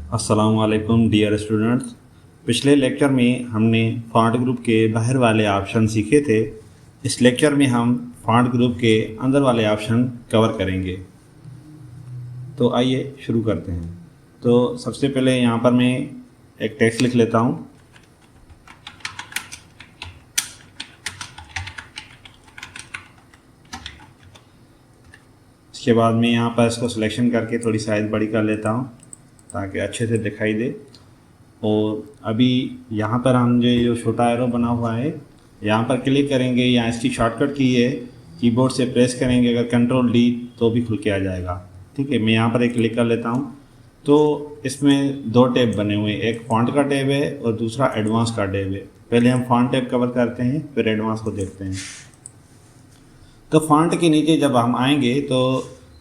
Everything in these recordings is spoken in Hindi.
अस्सलामुअलैकुम डियर स्टूडेंट्स। पिछले लेक्चर में हमने फॉन्ट ग्रुप के बाहर वाले ऑप्शन सीखे थे। इस लेक्चर में हम फॉन्ट ग्रुप के अंदर वाले ऑप्शन कवर करेंगे। तो आइए शुरू करते हैं। तो सबसे पहले यहाँ पर मैं एक टेक्स्ट लिख लेता हूँ। इसके बाद मैं यहाँ पर इसको सिलेक्शन करके थोड़ी साइज़ बड़ी कर लेता हूँ ताकि अच्छे से दिखाई दे। और अभी यहाँ पर हम जो छोटा एरो बना हुआ है यहाँ पर क्लिक करेंगे या इसकी शॉर्टकट की है कीबोर्ड से प्रेस करेंगे, अगर कंट्रोल डी तो भी खुल के आ जाएगा। ठीक है, मैं यहाँ पर एक क्लिक कर लेता हूँ। तो इसमें दो टैब बने हुए हैं, एक फॉन्ट का टैब है और दूसरा एडवांस का टैब है। पहले हम फॉन्ट टैब कवर करते हैं, फिर एडवांस को देखते हैं। तो फॉन्ट के नीचे जब हम आएंगे तो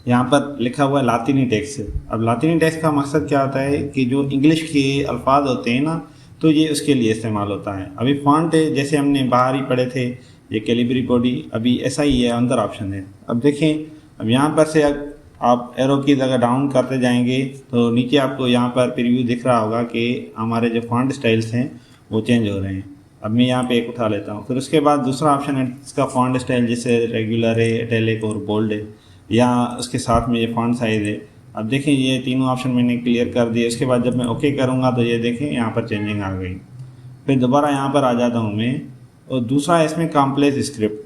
यहाँ पर लिखा हुआ है लातिनी टेक्स्ट। अब लातिनी टेक्स्ट का मकसद क्या होता है कि जो इंग्लिश के अल्फाज होते हैं ना, तो ये उसके लिए इस्तेमाल होता है। अभी फॉन्ट जैसे हमने बाहर ही पढ़े थे, ये कैलिबरी बॉडी, अभी ऐसा ही है, अंदर ऑप्शन है। अब देखें, अब यहाँ पर से आप एरो की जगह डाउन करते जाएंगे तो नीचे आपको यहाँ पर प्रीव्यू दिख रहा होगा कि हमारे जो फॉन्ट स्टाइल्स हैं वो चेंज हो रहे हैं। अब मैं यहाँ पे एक उठा लेता हूँ। फिर उसके बाद दूसरा ऑप्शन है इसका फॉन्ट स्टाइल, जैसे रेगुलर है, इटैलिक और बोल्ड है, या उसके साथ में ये फॉन्ट साइज़ है। अब देखें, ये तीनों ऑप्शन मैंने क्लियर कर दिए। उसके बाद जब मैं ओके करूँगा तो ये देखें यहाँ पर चेंजिंग आ गई। फिर दोबारा यहाँ पर आ जाता हूँ मैं, और दूसरा इसमें कॉम्प्लेक्स स्क्रिप्ट,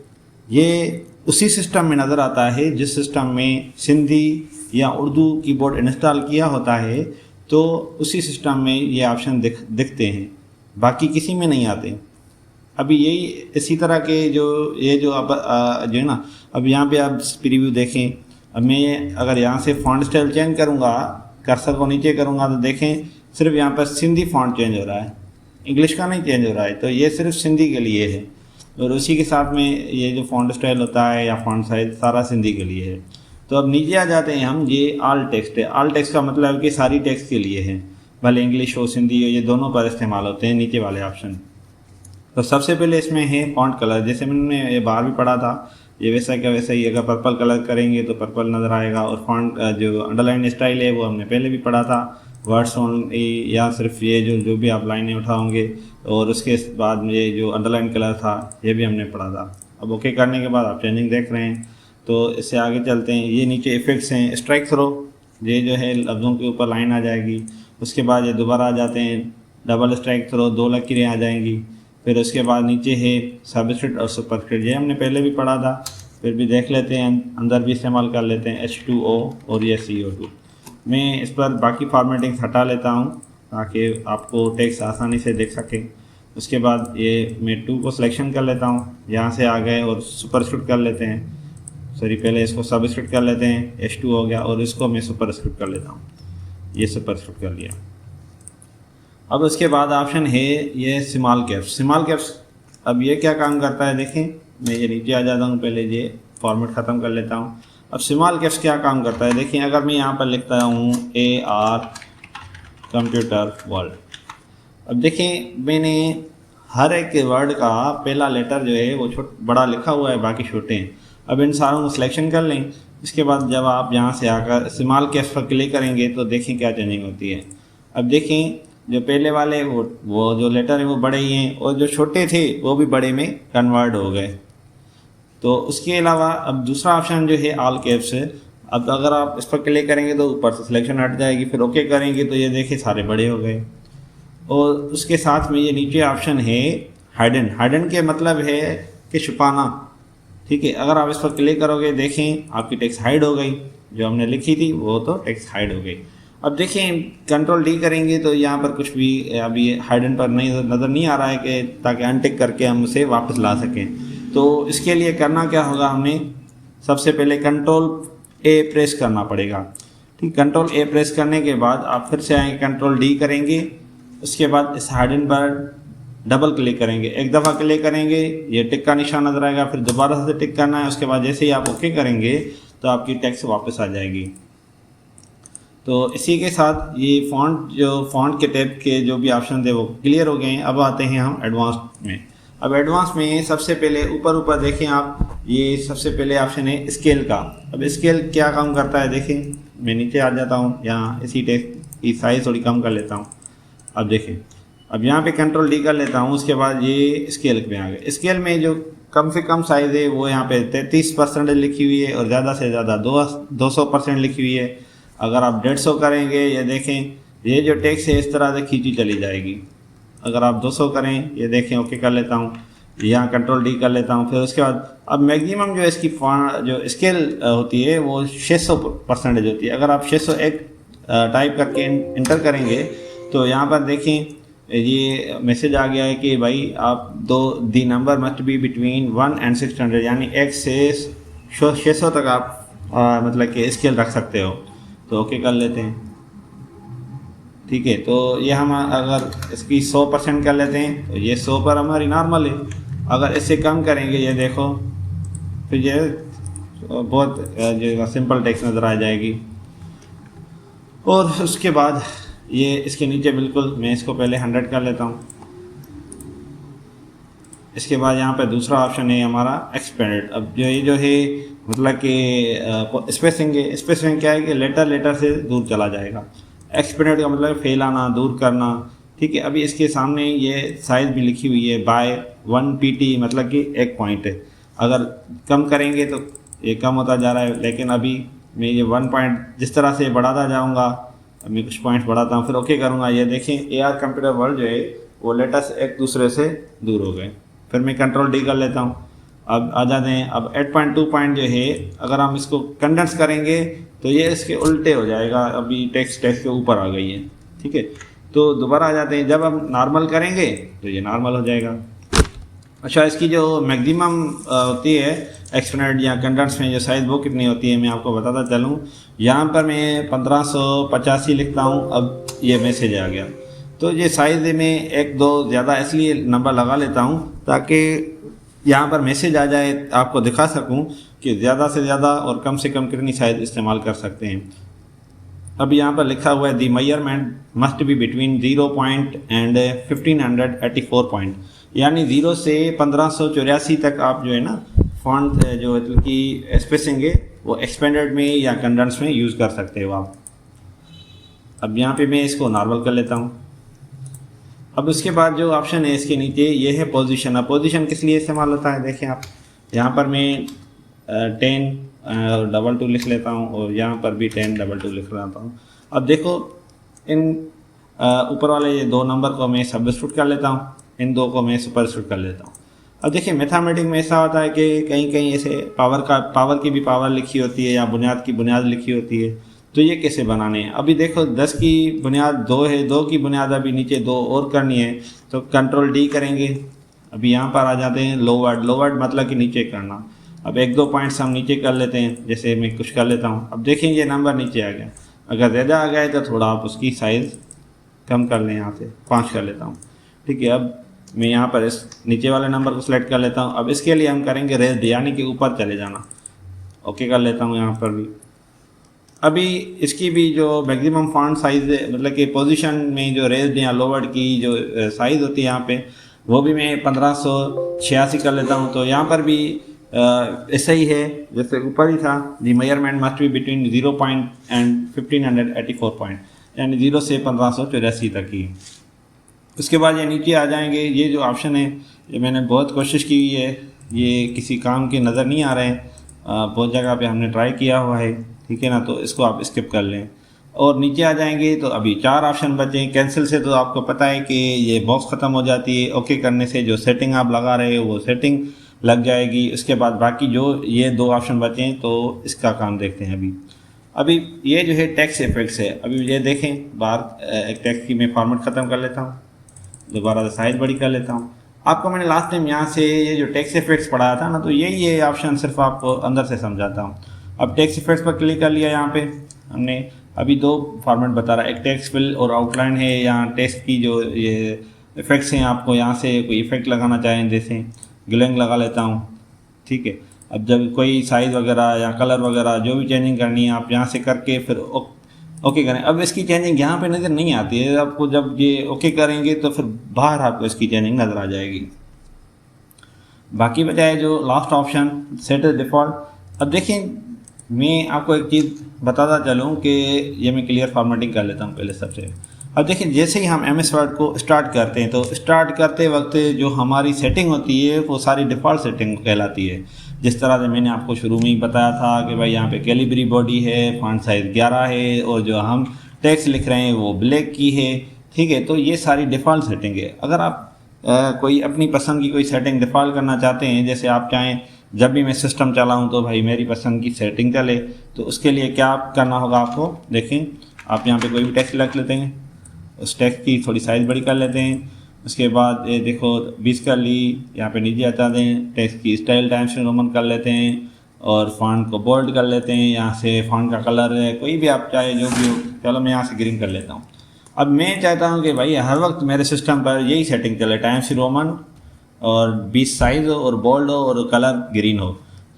ये उसी सिस्टम में नज़र आता है जिस सिस्टम में सिंधी या उर्दू कीबोर्ड इंस्टॉल किया होता है, तो उसी सिस्टम में ये ऑप्शन दिखते हैं, बाकी किसी में नहीं आते। अभी यही इसी तरह के जो अब जो है ना, अब यहाँ पे आप प्रीव्यू देखें। अब मैं अगर यहाँ से फॉन्ट स्टाइल चेंज करूँगा, कर्सर को नीचे करूँगा, तो देखें सिर्फ यहाँ पर सिंधी फॉन्ट चेंज हो रहा है, इंग्लिश का नहीं चेंज हो रहा है। तो ये सिर्फ सिंधी के लिए है, और उसी के साथ में ये जो फॉन्ट स्टाइल होता है या फॉन्ट साइज सारा सिंधी के लिए है। तो अब नीचे आ जाते हैं हम, ये ऑल टेक्स्ट है। ऑल टेक्स्ट का मतलब है कि सारी टेक्स्ट के लिए है, भले इंग्लिश हो सिंधी हो, ये दोनों पर इस्तेमाल होते हैं नीचे वाले ऑप्शन। तो सबसे पहले इसमें है फॉन्ट कलर, जैसे मैंने ये बाहर भी पढ़ा था, ये वैसा क्या वैसा ही। अगर पर्पल कलर करेंगे तो पर्पल नज़र आएगा। और फॉन्ट जो अंडरलाइन स्टाइल है वो हमने पहले भी पढ़ा था, वर्ड्स ओनली, या सिर्फ ये जो भी आप लाइनें उठाओगे। और उसके बाद में ये जो अंडरलाइन कलर था ये भी हमने पढ़ा था। अब ओके करने के बाद आप चेंजिंग देख रहे हैं। तो इससे आगे चलते हैं। ये नीचे इफेक्ट्स हैं, स्ट्राइक थ्रो, ये जो है लफ्ज़ों के ऊपर लाइन आ जाएगी। उसके बाद ये दोबारा आ जाते हैं, डबल स्ट्राइक थ्रो, दो लकीरें आ जाएंगी। फिर उसके बाद नीचे है सबस्क्रिप्ट और सुपरस्क्रिप्ट, ये हमने पहले भी पढ़ा था, फिर भी देख लेते हैं, अंदर भी इस्तेमाल कर लेते हैं, H2O और ये CO2। मैं इस पर बाकी फॉर्मेटिंग हटा लेता हूँ ताकि आपको टेक्स्ट आसानी से देख सकें। उसके बाद ये मैं 2 को सिलेक्शन कर लेता हूँ, यहाँ से आ गए, और सुपरस्क्रिप्ट कर लेते हैं। सॉरी, पहले इसको सबस्क्रिप्ट कर लेते हैं, H2 हो गया, और इसको मैं सुपरस्क्रिप्ट कर लेता हूँ, ये सुपरस्क्रिप्ट कर लिया। अब उसके बाद ऑप्शन है ये स्मॉल कैप्स। स्मॉल कैप्स अब ये क्या काम करता है, देखें, मैं ये नीचे आ जाता हूँ, पहले ये फॉर्मेट ख़त्म कर लेता हूँ। अब स्मॉल कैप्स क्या काम करता है, देखिए, अगर मैं यहाँ पर लिखता हूँ AR कंप्यूटर वर्ल्ड, अब देखें मैंने हर एक वर्ड का पहला लेटर जो है वो बड़ा लिखा हुआ है, बाकी छोटे हैं। अब इन सारों को सिलेक्शन कर लें। इसके बाद जब आप यहाँ से आकर स्मॉल कैप्स पर क्लिक करेंगे तो देखें क्या चेंजिंग होती है। अब देखें, जो पहले वाले वो जो लेटर है वो बड़े ही हैं, और जो छोटे थे वो भी बड़े में कन्वर्ट हो गए। तो उसके अलावा अब दूसरा ऑप्शन जो है ऑल कैप्स है। अब अगर आप इस पर क्लिक करेंगे तो ऊपर से सिलेक्शन हट जाएगी, फिर ओके करेंगे तो ये देखिए सारे बड़े हो गए। और उसके साथ में ये नीचे ऑप्शन है हाइडन। हाइडन के मतलब है कि छुपाना। ठीक है, अगर आप इस पर क्लिक करोगे, देखें आपकी टेक्स्ट हाइड हो गई, जो हमने लिखी थी वो तो टेक्स्ट हाइड हो गई। अब देखें, कंट्रोल डी करेंगे तो यहाँ पर कुछ भी अभी हाइडन पर नज़र नहीं आ रहा है, कि ताकि अनटिक करके हम उसे वापस ला सकें। तो इसके लिए करना क्या होगा, हमें सबसे पहले कंट्रोल A प्रेस करना पड़ेगा। ठीक, कंट्रोल A प्रेस करने के बाद आप फिर से आएंगे, कंट्रोल D करेंगे। उसके बाद इस हाइडन पर डबल क्लिक करेंगे, एक दफ़ा क्लिक करेंगे, ये टिक का निशान नजर आएगा, फिर दोबारा से टिक करना है। उसके बाद जैसे ही आप ओके करेंगे तो आपकी टेक्स्ट वापस आ जाएगी। तो इसी के साथ ये फॉन्ट के टैब के जो भी ऑप्शन थे वो क्लियर हो गए हैं। अब आते हैं हम एडवांस में। अब एडवांस में सबसे पहले ऊपर देखें आप, ये सबसे पहले ऑप्शन है स्केल का। अब स्केल क्या काम करता है, देखें, मैं नीचे आ जाता हूँ, यहाँ इसी टेक्स्ट इसकी साइज़ थोड़ी कम कर लेता हूँ। अब देखें, अब यहाँ पे कंट्रोल डी कर लेता हूँ। उसके बाद ये स्केल में आ गए। स्केल में जो कम से कम साइज़ है वो यहाँ पे 33% लिखी हुई है और ज़्यादा से ज़्यादा 200% लिखी हुई है। अगर आप 150 करेंगे, ये देखें ये जो टेक्स्ट है इस तरह से खींची चली जाएगी। अगर आप 200 करें, ये देखें, ओके कर लेता हूँ, यहाँ कंट्रोल डी कर लेता हूँ। फिर उसके बाद अब मैक्सिमम जो इसकी जो स्केल होती है वो 600% होती है। अगर आप 601 टाइप करके इंटर करेंगे तो यहाँ पर देखें ये मैसेज आ गया है कि भाई आप the number must be between 1 and 600, यानी 1 से 600 तक आप मतलब कि स्केल रख सकते हो। तो ओके कर लेते हैं, ठीक है। तो ये हम अगर इसकी 100% कर लेते हैं तो ये 100 पर हमारी नॉर्मल है। अगर इससे कम करेंगे, ये देखो, फिर ये बहुत जो सिंपल टेक्स्ट नज़र आ जाएगी। और उसके बाद ये इसके नीचे बिल्कुल मैं इसको पहले 100 कर लेता हूँ। इसके बाद यहाँ पे दूसरा ऑप्शन है हमारा एक्सपेंडेड। अब ये जो है मतलब कि स्पेसिंग है। स्पेसिंग क्या है कि लेटर से दूर चला जाएगा। एक्सपेंडेड का मतलब फैलाना, दूर करना, ठीक है। अभी इसके सामने ये साइज़ भी लिखी हुई है बाय 1 pt, मतलब कि 1 पॉइंट है। अगर कम करेंगे तो ये कम होता जा रहा है, लेकिन अभी मैं ये 1 पॉइंट जिस तरह से बढ़ाता जाऊँगा, मैं कुछ पॉइंट्स बढ़ाता हूँ, फिर ओके करूँगा। ये देखें AR कंप्यूटर वर्ल्ड जो है वो लेटर्स एक दूसरे से दूर हो गए। फिर मैं कंट्रोल डी कर लेता हूँ। अब आ जाते हैं, अब 8.2 पॉइंट जो है अगर हम इसको कंडेंस करेंगे तो ये इसके उल्टे हो जाएगा। अभी टेक्स्ट के ऊपर आ गई है, ठीक है। तो दोबारा आ जाते हैं, जब हम नॉर्मल करेंगे तो ये नॉर्मल हो जाएगा। अच्छा, इसकी जो मैक्सिमम होती है एक्सपेंडेड या कंडेंस में जो साइज़ वो कितनी होती है मैं आपको बताता चलूँ। यहाँ पर मैं 1585 लिखता हूँ। अब ये मैसेज आ गया तो ये साइज़ में 1-2 ज़्यादा इसलिए नंबर लगा लेता हूँ ताकि यहाँ पर मैसेज आ जाए, आपको दिखा सकूँ कि ज़्यादा से ज़्यादा और कम से कम कितनी साइज़ इस्तेमाल कर सकते हैं। अब यहाँ पर लिखा हुआ है the measurement must be between 0 point and 1584 point, यानी 0 से 1584 तक आप जो है ना फॉन्ट जो की स्पेसिंग है वो एक्सपेंडेड में या कंडेंस में यूज़ कर सकते हो आप। अब यहाँ पे मैं इसको नॉर्मल कर लेता हूँ। अब उसके बाद जो ऑप्शन है इसके नीचे ये है पोजीशन। अब पोजीशन किस लिए इस्तेमाल होता है देखें आप, यहाँ पर मैं 10 2 लिख लेता हूँ और यहाँ पर भी 10 2 लिख लेता हूँ। अब देखो इन ऊपर वाले ये 2 नंबर को मैं सब्स्टिट्यूट कर लेता हूँ, इन 2 को मैं सुपरस्टिट्यूट कर लेता हूँ। अब देखिए मैथमेटिक्स में ऐसा होता है कि कहीं कहीं ऐसे पावर की भी पावर लिखी होती है या बुनियाद की बुनियाद लिखी होती है, तो ये कैसे बनाने हैं। अभी देखो 10 की बुनियाद 2 है, 2 की बुनियाद अभी नीचे 2 और करनी है, तो कंट्रोल डी करेंगे। अभी यहाँ पर आ जाते हैं लोवर्ड मतलब कि नीचे करना। अब 1-2 पॉइंट्स हम नीचे कर लेते हैं, जैसे मैं कुछ कर लेता हूँ। अब देखें ये नंबर नीचे आ गया। अगर ज़्यादा आ गया है तो थोड़ा आप उसकी साइज़ कम कर लें, यहाँ से 5 कर लेता हूँ, ठीक है। अब मैं यहाँ पर इस नीचे वाले नंबर को सिलेक्ट कर लेता हूँ। अब इसके लिए हम करेंगे रेज, यानी कि ऊपर चले जाना। ओके कर लेता हूँ यहाँ पर भी। अभी इसकी भी जो मैक्सिमम फॉन्ट साइज़ मतलब कि पोजीशन में जो रेज्ड या लोवर्ड की जो साइज़ होती है यहाँ पे, वो भी मैं 1586 कर लेता हूँ। तो यहाँ पर भी ऐसा ही है जैसे ऊपर ही था, the measurement must be between 0 point and 1584 point, यानी 0 से 1584 तक ही। उसके बाद ये नीचे आ जाएंगे। ये जो ऑप्शन है ये मैंने बहुत कोशिश की हुई है, ये किसी काम के नज़र नहीं आ रहे हैं, बहुत जगह पे हमने ट्राई किया हुआ है, ठीक है ना। तो इसको आप स्किप कर लें और नीचे आ जाएंगे तो अभी 4 ऑप्शन बचे। कैंसिल से तो आपको पता है कि ये बॉक्स ख़त्म हो जाती है। ओके करने से जो सेटिंग आप लगा रहे हो वो सेटिंग लग जाएगी। उसके बाद बाकी जो ये 2 ऑप्शन बचे हैं तो इसका काम देखते हैं। अभी ये जो है टेक्स्ट इफेक्ट्स है। अभी ये देखें बाहर एक टेक्स्ट की मैं फॉर्मेट ख़त्म कर लेता हूँ, दोबारा साइज़ बड़ी कर लेता हूँ। आपको मैंने लास्ट टाइम यहाँ से ये जो टेक्स्ट इफेक्ट्स पढ़ाया था ना, तो यही ये ऑप्शन सिर्फ आपको अंदर से समझाता हूँ। अब टेक्स्ट इफेक्ट्स पर क्लिक कर लिया। यहाँ पे हमने अभी 2 फॉर्मेट बता रहा है, एक टेक्स्ट फिल और आउटलाइन है। यहाँ टेक्स्ट की जो ये इफेक्ट्स हैं, आपको यहाँ से कोई इफेक्ट लगाना चाहें जैसे ग्लिंग लगा लेता हूँ, ठीक है। अब जब कोई साइज़ वगैरह या कलर वगैरह जो भी चेंजिंग करनी है आप यहाँ से करके फिर ओके करें। अब इसकी चेंजिंग यहाँ पे नज़र नहीं आती है आपको, जब ये ओके करेंगे तो फिर बाहर आपको इसकी चेंजिंग नज़र आ जाएगी। बाकी बचाए जो लास्ट ऑप्शन सेट डिफ़ॉल्ट। अब देखें मैं आपको एक चीज़ बताता चलूँ कि ये मैं क्लियर फॉर्मेटिंग कर लेता हूँ पहले सबसे। अब देखिए जैसे ही हम MS वर्ड को स्टार्ट करते हैं तो स्टार्ट करते वक्त जो हमारी सेटिंग होती है वो सारी डिफ़ॉल्ट सेटिंग कहलाती है। जिस तरह से मैंने आपको शुरू में ही बताया था कि भाई यहाँ पे कैलिबरी बॉडी है, फॉन्ट साइज़ 11 है और जो हम टेक्स्ट लिख रहे हैं वो ब्लैक की है। ठीक है, तो ये सारी डिफ़ॉल्ट सेटिंग है। अगर आप कोई अपनी पसंद की कोई सेटिंग डिफ़ॉल्ट करना चाहते हैं, जैसे आप चाहें जब भी मैं सिस्टम चलाऊं तो भाई मेरी पसंद की सेटिंग चले, तो उसके लिए क्या करना होगा आपको, देखें आप यहाँ पे कोई भी टेक्स्ट लिख लेते हैं, उस टेक्स्ट की थोड़ी साइज़ बड़ी कर लेते हैं। उसके बाद ये देखो 20 कर ली, यहाँ पे नीचे आता दें, टेक्स्ट की स्टाइल टाइम्स न्यू रोमन कर लेते हैं और फॉन्ट को बोल्ड कर लेते हैं। यहाँ से फॉन्ट का कलर है कोई भी आप चाहे जो भी हो, चलो मैं यहाँ से ग्रीन कर लेता हूँ। अब मैं चाहता हूँ कि भाई हर वक्त मेरे सिस्टम पर यही सेटिंग चले, टाइम्स न्यू रोमन और 20 साइज़ हो और बोल्ड हो और कलर ग्रीन हो।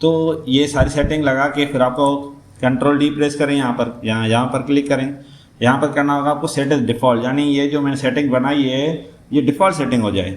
तो ये सारी सेटिंग लगा के फिर आपको कंट्रोल डी प्रेस करें, यहाँ पर क्लिक करें। यहाँ पर करना होगा आपको सेट एज डिफ़ॉल्ट, यानी ये जो मैंने सेटिंग बनाई है ये डिफ़ॉल्ट सेटिंग हो जाए।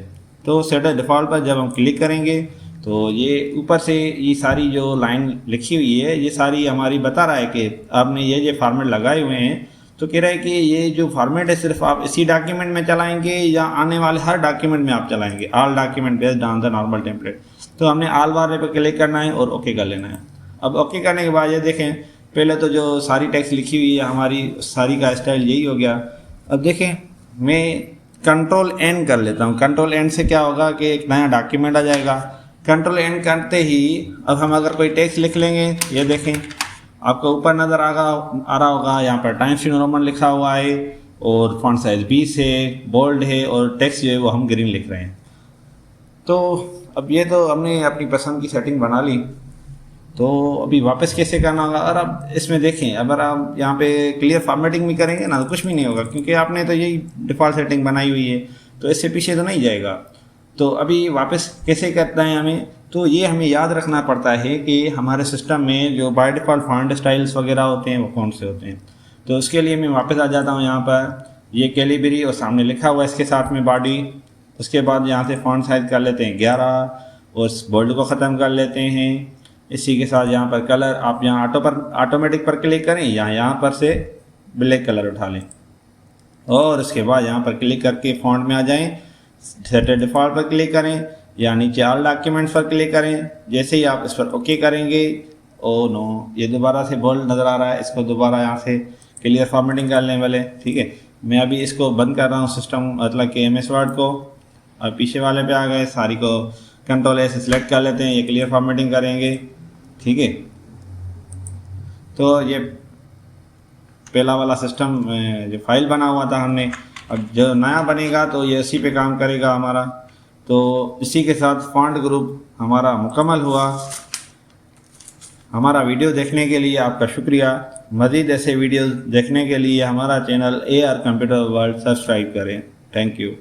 तो सेट एज डिफ़ॉल्ट पर जब हम क्लिक करेंगे तो ये ऊपर से ये सारी जो लाइन लिखी हुई है ये सारी हमारी बता रहा है कि आपने ये फॉर्मेट लगाए हुए हैं। तो कह रहा है कि ये जो फॉर्मेट है सिर्फ आप इसी डॉक्यूमेंट में चलाएंगे या आने वाले हर डॉक्यूमेंट में आप चलाएंगे, all document based on the normal template. तो हमने ऑल वाले पर क्लिक करना है और ओके कर लेना है। अब ओके करने के बाद ये देखें पहले तो जो सारी टेक्स्ट लिखी हुई है हमारी सारी का स्टाइल यही हो गया। अब देखें मैं कंट्रोल एन कर लेता हूँ। कंट्रोल एन से क्या होगा कि एक नया डॉक्यूमेंट आ जाएगा। कंट्रोल एन करते ही अब हम अगर कोई टेक्स्ट लिख लेंगे, ये देखें आपको ऊपर नज़र आ रहा होगा, यहाँ पर टाइम्स न्यू रोमन लिखा हुआ है और फॉन्ट साइज 20 है, बोल्ड है और टेक्स्ट जो है वो हम ग्रीन लिख रहे हैं। तो अब ये तो हमने अपनी पसंद की सेटिंग बना ली, तो अभी वापस कैसे करना होगा। और अब इसमें देखें अगर आप यहाँ पे क्लियर फॉर्मेटिंग भी करेंगे ना तो कुछ भी नहीं होगा, क्योंकि आपने तो यही डिफ़ॉल्ट सेटिंग बनाई हुई है, तो इससे पीछे तो नहीं जाएगा। तो अभी वापस कैसे करना है हमें, तो ये हमें याद रखना पड़ता है कि हमारे सिस्टम में जो बाय डिफ़ॉल्ट फॉन्ट स्टाइल्स वगैरह होते हैं वो कौन से होते हैं। तो उसके लिए मैं वापस आ जाता हूँ यहाँ पर, ये कैलिबरी और सामने लिखा हुआ है इसके साथ में बॉडी। उसके बाद यहाँ से फॉन्ट साइज कर लेते हैं 11 और बोल्ड को ख़त्म कर लेते हैं। इसी के साथ यहाँ पर कलर आप यहाँ ऑटोमेटिक पर क्लिक करें या यहाँ पर से ब्लैक कलर उठा लें और उसके बाद यहाँ पर क्लिक करके फॉन्ट में आ जाएं, सेट डिफ़ॉल्ट पर क्लिक करें या नीचे ऑल डॉक्यूमेंट्स पर क्लिक करें। जैसे ही आप इस पर ओके करेंगे, ओ नो ये दोबारा से बोल्ड नज़र आ रहा है, इसको दोबारा यहाँ से क्लियर फॉर्मेटिंग कर लें वाले। ठीक है, मैं अभी इसको बंद कर रहा हूँ सिस्टम, मतलब कि MS वर्ड को। अब पीछे वाले पे आ गए, सारी को कंट्रोल ए से सिलेक्ट कर लेते हैं, ये क्लियर फॉर्मेटिंग करेंगे। ठीक है, तो ये पहला वाला सिस्टम जो फाइल बना हुआ था हमने, अब जो नया बनेगा तो ये इसी पे काम करेगा हमारा। तो इसी के साथ फॉन्ट ग्रुप हमारा मुकम्मल हुआ। हमारा वीडियो देखने के लिए आपका शुक्रिया। मज़ीद ऐसे वीडियोस देखने के लिए हमारा channel AR computer world subscribe करें। Thank you.